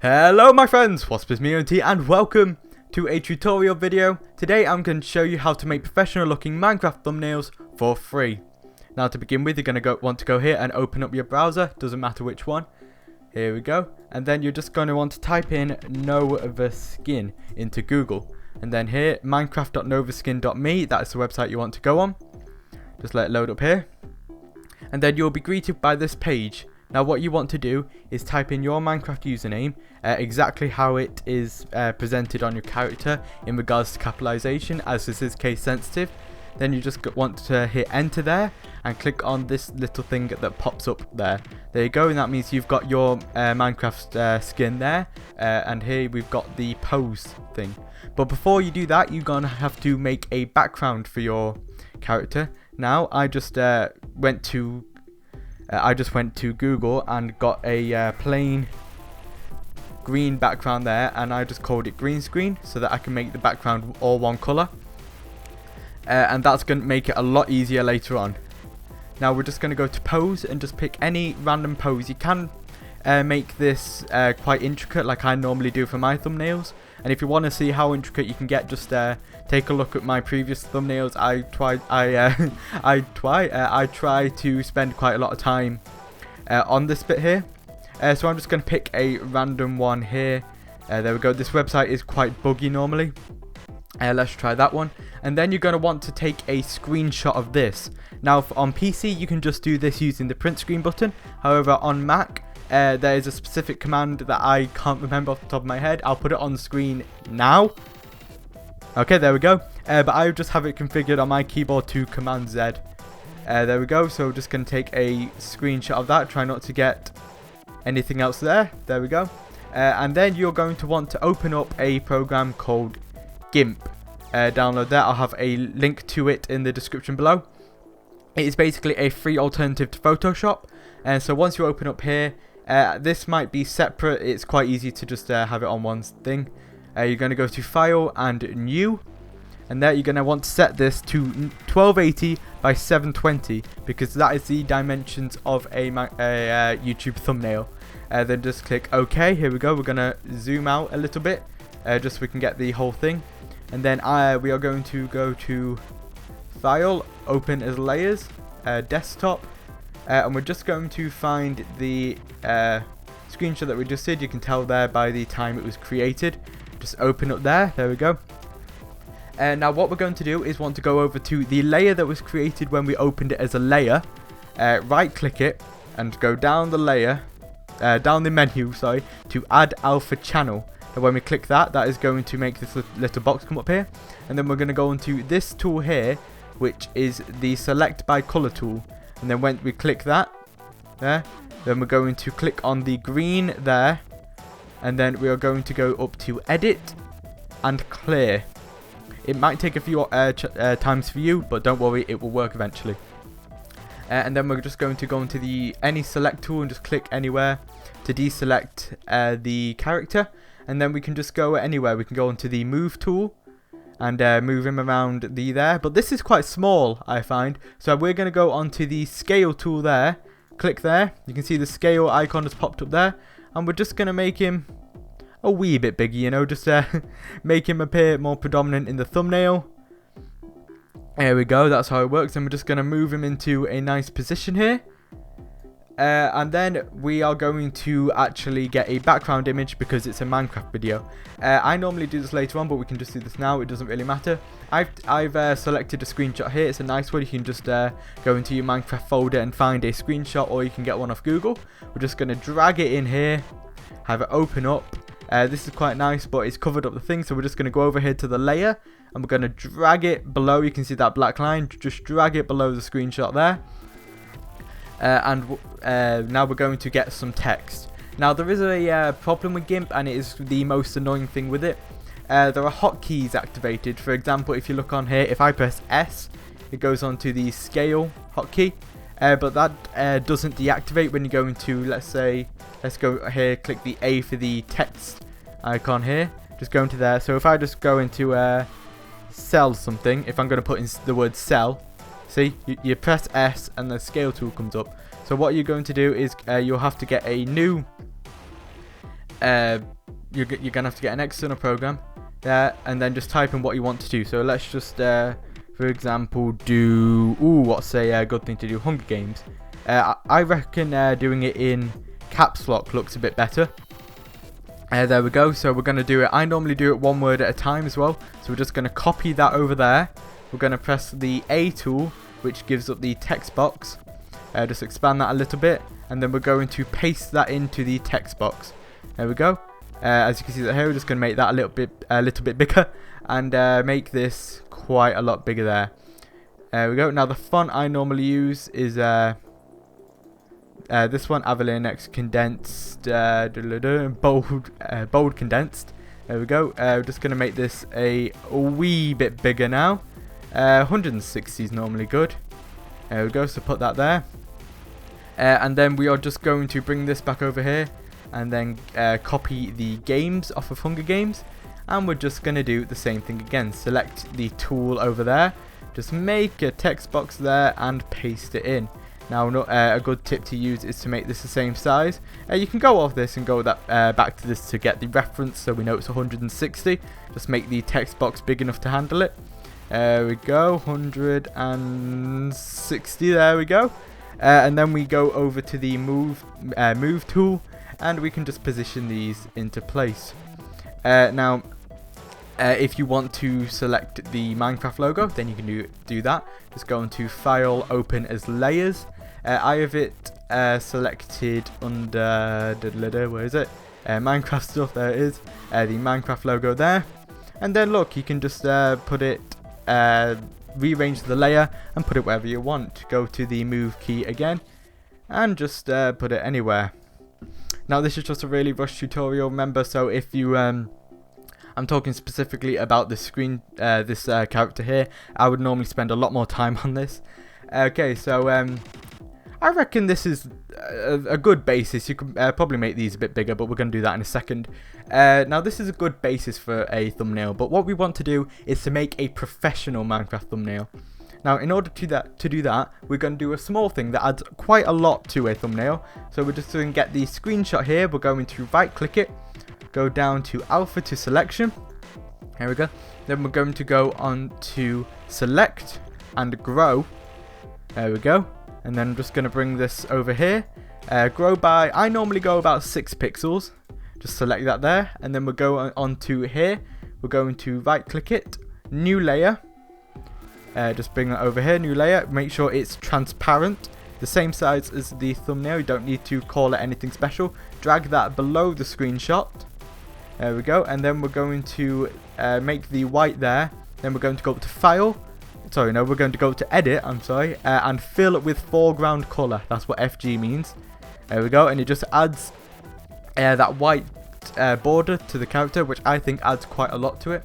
Hello my friends, what's up, it's me and welcome to a tutorial video. Today I'm going to show you how to make professional looking Minecraft thumbnails for free. Now to begin with, you're going to want to go here and open up your browser, doesn't matter which one. Here we go, and then you're just going to want to type in Novaskin into Google. And then here, minecraft.novaskin.me, that's the website you want to go on. Just let it load up here. And then you'll be greeted by this page. Now what you want to do is type in your Minecraft username, exactly how it is presented on your character in regards to capitalization, as this is case sensitive. Then you just want to hit enter there and click on this little thing that pops up there. There you go, and that means you've got your Minecraft skin there, and here we've got the pose thing. But before you do that, you're going to have to make a background for your character. Now I just went to Google and got a plain green background there, and I just called it green screen so that I can make the background all one color, and that's going to make it a lot easier later on. Now we're just going to go to pose and just pick any random pose. You can make this quite intricate like I normally do for my thumbnails, and if you want to see how intricate you can get, just take a look at my previous thumbnails. I try to spend quite a lot of time on this bit here. So I'm just going to pick a random one here. There we go. This website is quite buggy normally. Let's try that one. And then you're going to want to take a screenshot of this. Now on PC you can just do this using the print screen button. However on Mac there is a specific command that I can't remember off the top of my head. I'll put it on the screen now. Okay, there we go. But I just have it configured on my keyboard to Command Z. There we go. So we're just going to take a screenshot of that. Try not to get anything else there. There we go. And then you're going to want to open up a program called GIMP. Download that. I'll have a link to it in the description below. It is basically a free alternative to Photoshop. And so once you open up here, this might be separate. It's quite easy to just have it on one thing. You're going to go to File and New, and there you're going to want to set this to 1280 by 720 because that is the dimensions of a YouTube thumbnail. Then just click OK. Here we go. We're going to zoom out a little bit just so we can get the whole thing. And then we are going to go to File, Open as Layers, Desktop, and we're just going to find the screenshot that we just did. You can tell there by the time it was created. Just open up there. There we go. Now what we're going to do is want to go over to the layer that was created when we opened it as a layer. Right click it and go down the layer, down the menu, sorry, to add alpha channel. And when we click that, that is going to make this little box come up here. And then we're going to go into this tool here, which is the select by color tool. And then when we click that, there, then we're going to click on the green there. And then we are going to go up to edit and clear. It might take a few times for you, but don't worry, it will work eventually. And then we're just going to go into the any select tool and just click anywhere to deselect the character. And then we can just go anywhere. We can go into the move tool and move him around there. But this is quite small, I find. So we're going to go onto the scale tool there. Click there. You can see the scale icon has popped up there. And we're just going to make him a wee bit bigger, you know, just make him appear more predominant in the thumbnail. There we go, that's how it works. And we're just going to move him into a nice position here. And then we are going to actually get a background image because it's a Minecraft video. I normally do this later on, but we can just do this now. It doesn't really matter. I've selected a screenshot here. It's a nice one. You can just go into your Minecraft folder and find a screenshot, or you can get one off Google. We're just going to drag it in here, have it open up. This is quite nice, but it's covered up the thing. So we're just going to go over here to the layer, and we're going to drag it below. You can see that black line. Just drag it below the screenshot there. Now we're going to get some text. Now there is a problem with GIMP, and it is the most annoying thing with it. There are hotkeys activated. For example, if you look on here, if I press S, it goes on to the scale hotkey. But that doesn't deactivate when you go into, let's go here, click the A for the text icon here. Just go into there. So if I just go into sell something, if I'm going to put in the word sell, see, you press S and the scale tool comes up. So what you're going to do is you'll have to get a new you're gonna have to get an external program there, and then just type in what you want to do. So let's just for example do what's a good thing to do? Hunger Games. I reckon doing it in caps lock looks a bit better. There we go. So we're going to do it. I normally do it one word at a time as well. So we're just going to copy that over there. We're going to press the A tool, which gives up the text box. Just expand that a little bit. And then we're going to paste that into the text box. There we go. As you can see that here, we're just going to make that a little bit bigger. And make this quite a lot bigger there. There we go. Now the font I normally use is this one, Avalon X condensed, bold condensed. There we go. We're just going to make this a wee bit bigger now. 160 is normally good. There we go. So put that there. And then we are just going to bring this back over here and then copy the games off of Hunger Games. And we're just going to do the same thing again. Select the tool over there. Just make a text box there and paste it in. Now, a good tip to use is to make this the same size. You can go off this and go back to this to get the reference, so we know it's 160. Just make the text box big enough to handle it. There we go, 160. There we go. And then we go over to the move tool, and we can just position these into place. Now, if you want to select the Minecraft logo, then you can do that. Just go into File, Open as Layers. I have it selected under, where is it? Minecraft stuff, there it is. The Minecraft logo there. And then look, you can just put it, rearrange the layer and put it wherever you want. Go to the move key again and just put it anywhere. Now this is just a really rushed tutorial, remember, so if you I'm talking specifically about this this character here. I would normally spend a lot more time on this. Okay, so I reckon this is a good basis. You can probably make these a bit bigger, but we're going to do that in a second. Now this is a good basis for a thumbnail, but what we want to do is to make a professional Minecraft thumbnail. Now in order to do that, we're going to do a small thing that adds quite a lot to a thumbnail. So we're just going to get the screenshot here. We're going to right click it, go down to alpha to selection. Here we go. Then we're going to go on to select and grow. There we go. And then I'm just going to bring this over here. Grow by, I normally go about 6 pixels. Just select that there. And then we'll go on to here. We're going to right click it, new layer. Just bring that over here, new layer. Make sure it's transparent. The same size as the thumbnail. You don't need to call it anything special. Drag that below the screenshot. There we go. And then we're going to make the white there. Then we're going to go up to File. Sorry, no, we're going to go to Edit, and fill it with foreground color. That's what FG means. There we go. And it just adds that white border to the character, which I think adds quite a lot to it.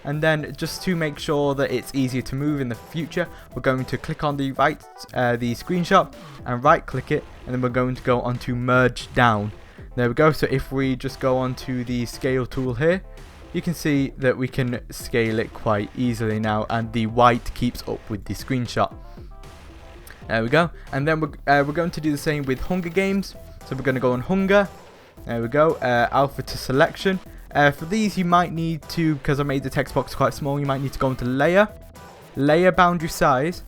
And then just to make sure that it's easier to move in the future, we're going to click on the the screenshot and right click it, and then we're going to go on to merge down. There we go. So if we just go on to the scale tool here, you can see that we can scale it quite easily now, and the white keeps up with the screenshot. There we go. And then we're going to do the same with Hunger Games. So we're going to go on Hunger. There we go. Alpha to selection. For these you might need to, because I made the text box quite small, you might need to go into layer, boundary size.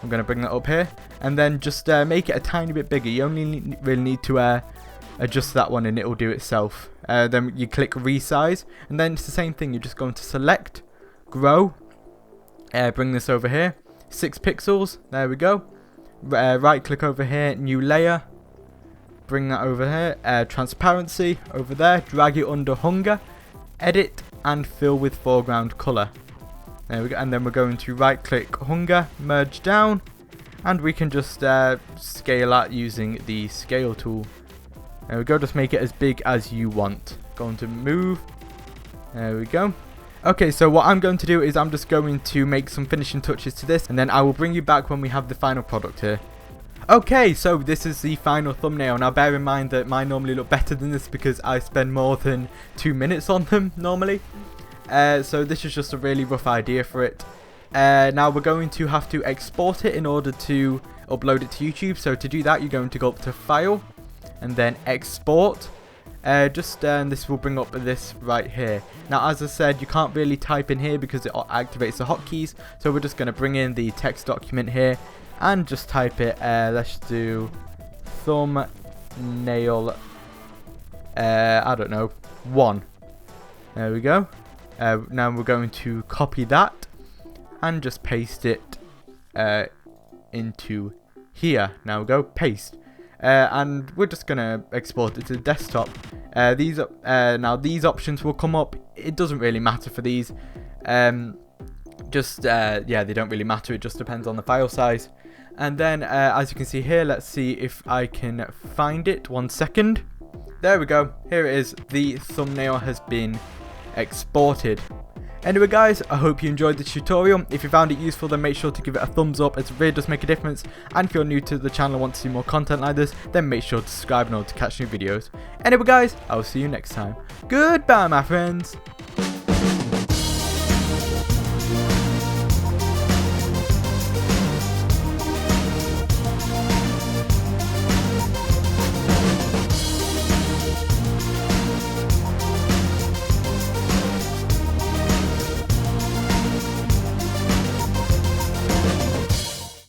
I'm going to bring that up here, and then just make it a tiny bit bigger. You only really need to adjust that one and it will do itself. Then you click resize, and then it's the same thing. You're just going to select, grow, bring this over here, 6 pixels, there we go. Right click over here, new layer, bring that over here, transparency over there, drag it under hunger, edit and fill with foreground color. There we go. And then we're going to right click hunger, merge down, and we can just scale that using the scale tool. There we go, just make it as big as you want. Going to move. There we go. Okay, so what I'm going to do is I'm just going to make some finishing touches to this, and then I will bring you back when we have the final product here. Okay, so this is the final thumbnail. Now bear in mind that mine normally look better than this because I spend more than 2 minutes on them normally. So this is just a really rough idea for it. Now we're going to have to export it in order to upload it to YouTube. So to do that, you're going to go up to File, and then Export, This will bring up this right here. Now, as I said, you can't really type in here because it activates the hotkeys. So we're just going to bring in the text document here and just type it. Let's do thumbnail. I don't know, 1. There we go. Now we're going to copy that and just paste it into here. Now we go paste. And we're just gonna export it to the desktop. Now these options will come up. It doesn't really matter for these. Yeah, they don't really matter. It just depends on the file size. And then as you can see here, let's see if I can find it. 1 second. There we go. Here it is. The thumbnail has been exported. Anyway guys, I hope you enjoyed the tutorial. If you found it useful, then make sure to give it a thumbs up, as it really does make a difference. And if you're new to the channel and want to see more content like this, then make sure to subscribe in order to catch new videos. Anyway guys, I will see you next time. Goodbye my friends.